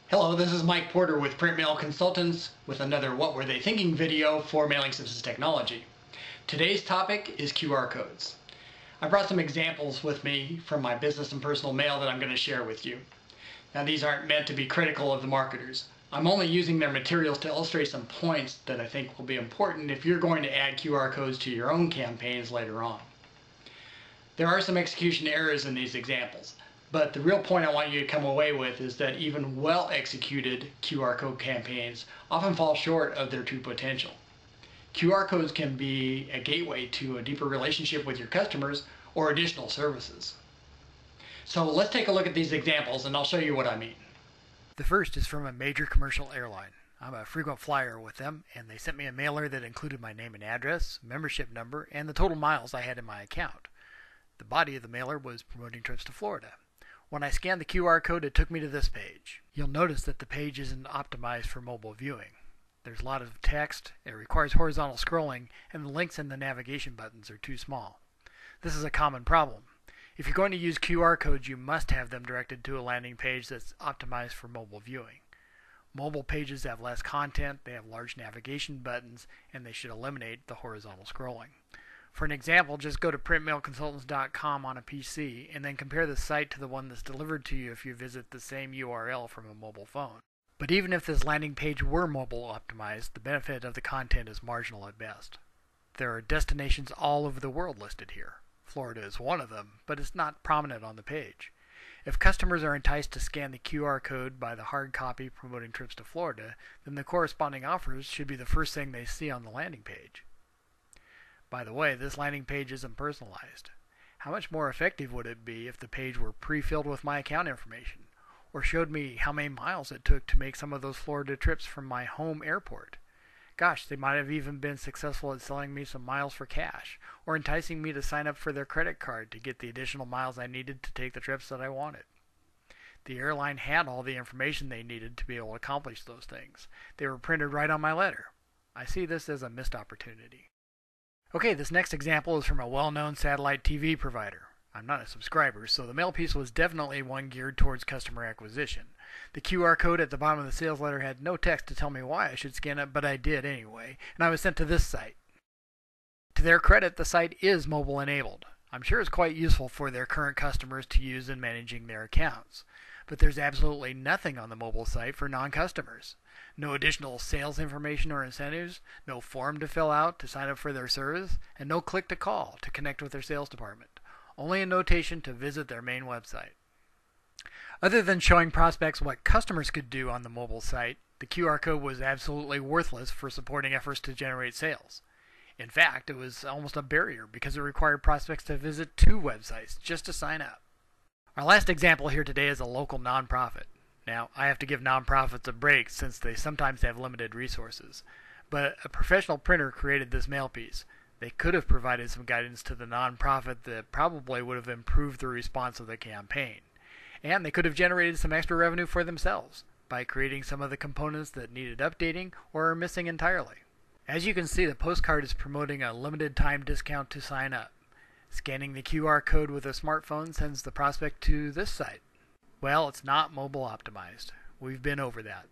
Hello, this is Mike Porter with Print Mail Consultants with another What Were They Thinking video for Mailing Systems Technology. Today's topic is QR codes. I brought some examples with me from my business and personal mail that I'm going to share with you. Now, these aren't meant to be critical of the marketers. I'm only using their materials to illustrate some points that I think will be important if you're going to add QR codes to your own campaigns later on. There are some execution errors in these examples. But the real point I want you to come away with is that even well-executed QR code campaigns often fall short of their true potential. QR codes can be a gateway to a deeper relationship with your customers or additional services. So let's take a look at these examples and I'll show you what I mean. The first is from a major commercial airline. I'm a frequent flyer with them, and they sent me a mailer that included my name and address, membership number, and the total miles I had in my account. The body of the mailer was promoting trips to Florida. When I scanned the QR code, it took me to this page. You'll notice that the page isn't optimized for mobile viewing. There's a lot of text, it requires horizontal scrolling, and the links in the navigation buttons are too small. This is a common problem. If you're going to use QR codes, you must have them directed to a landing page that's optimized for mobile viewing. Mobile pages have less content, they have large navigation buttons, and they should eliminate the horizontal scrolling. For an example, just go to printmailconsultants.com on a PC and then compare the site to the one that's delivered to you if you visit the same URL from a mobile phone. But even if this landing page were mobile optimized, the benefit of the content is marginal at best. There are destinations all over the world listed here. Florida is one of them, but it's not prominent on the page. If customers are enticed to scan the QR code by the hard copy promoting trips to Florida, then the corresponding offers should be the first thing they see on the landing page. By the way, this landing page isn't personalized. How much more effective would it be if the page were pre-filled with my account information, or showed me how many miles it took to make some of those Florida trips from my home airport? Gosh, they might have even been successful at selling me some miles for cash, or enticing me to sign up for their credit card to get the additional miles I needed to take the trips that I wanted. The airline had all the information they needed to be able to accomplish those things. They were printed right on my letter. I see this as a missed opportunity. Okay, this next example is from a well-known satellite TV provider. I'm not a subscriber, so the mail piece was definitely one geared towards customer acquisition. The QR code at the bottom of the sales letter had no text to tell me why I should scan it, but I did anyway, and I was sent to this site. To their credit, the site is mobile enabled. I'm sure it's quite useful for their current customers to use in managing their accounts. But there's absolutely nothing on the mobile site for non-customers. No additional sales information or incentives, no form to fill out to sign up for their service, and no click to call to connect with their sales department. Only a notation to visit their main website. Other than showing prospects what customers could do on the mobile site, the QR code was absolutely worthless for supporting efforts to generate sales. In fact, it was almost a barrier because it required prospects to visit 2 websites just to sign up. Our last example here today is a local nonprofit. Now, I have to give nonprofits a break since they sometimes have limited resources. But a professional printer created this mail piece. They could have provided some guidance to the nonprofit that probably would have improved the response of the campaign. And they could have generated some extra revenue for themselves by creating some of the components that needed updating or are missing entirely. As you can see, the postcard is promoting a limited time discount to sign up. Scanning the QR code with a smartphone sends the prospect to this site. Well, it's not mobile optimized. We've been over that.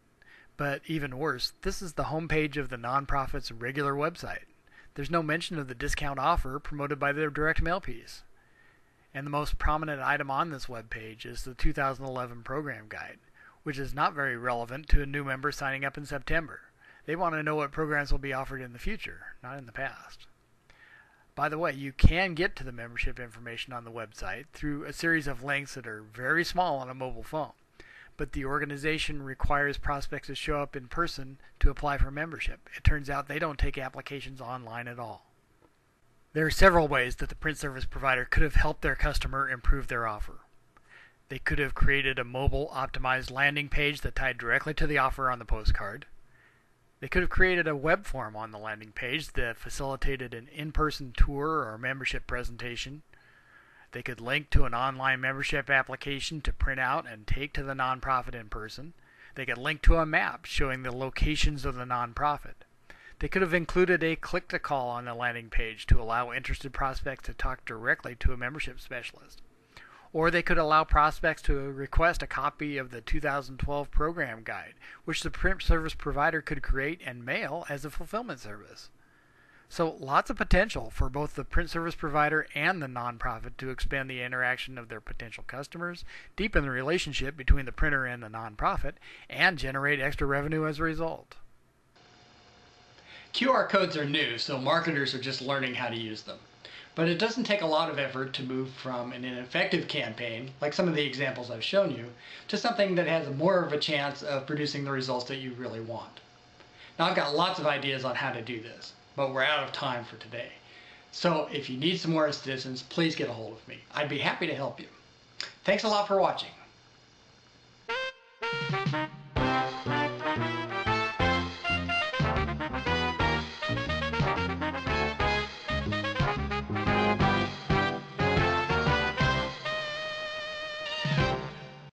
But even worse, this is the homepage of the nonprofit's regular website. There's no mention of the discount offer promoted by their direct mail piece. And the most prominent item on this webpage is the 2011 program guide, which is not very relevant to a new member signing up in September. They want to know what programs will be offered in the future, not in the past. By the way, you can get to the membership information on the website through a series of links that are very small on a mobile phone, but the organization requires prospects to show up in person to apply for membership. It turns out they don't take applications online at all. There are several ways that the print service provider could have helped their customer improve their offer. They could have created a mobile optimized landing page that tied directly to the offer on the postcard. They could have created a web form on the landing page that facilitated an in-person tour or membership presentation. They could link to an online membership application to print out and take to the nonprofit in person. They could link to a map showing the locations of the nonprofit. They could have included a click-to-call on the landing page to allow interested prospects to talk directly to a membership specialist. Or they could allow prospects to request a copy of the 2012 program guide, which the print service provider could create and mail as a fulfillment service. So lots of potential for both the print service provider and the nonprofit to expand the interaction of their potential customers, deepen the relationship between the printer and the nonprofit, and generate extra revenue as a result. QR codes are new, so marketers are just learning how to use them. But it doesn't take a lot of effort to move from an ineffective campaign, like some of the examples I've shown you, to something that has more of a chance of producing the results that you really want. Now, I've got lots of ideas on how to do this, but we're out of time for today. So if you need some more assistance, please get a hold of me. I'd be happy to help you. Thanks a lot for watching.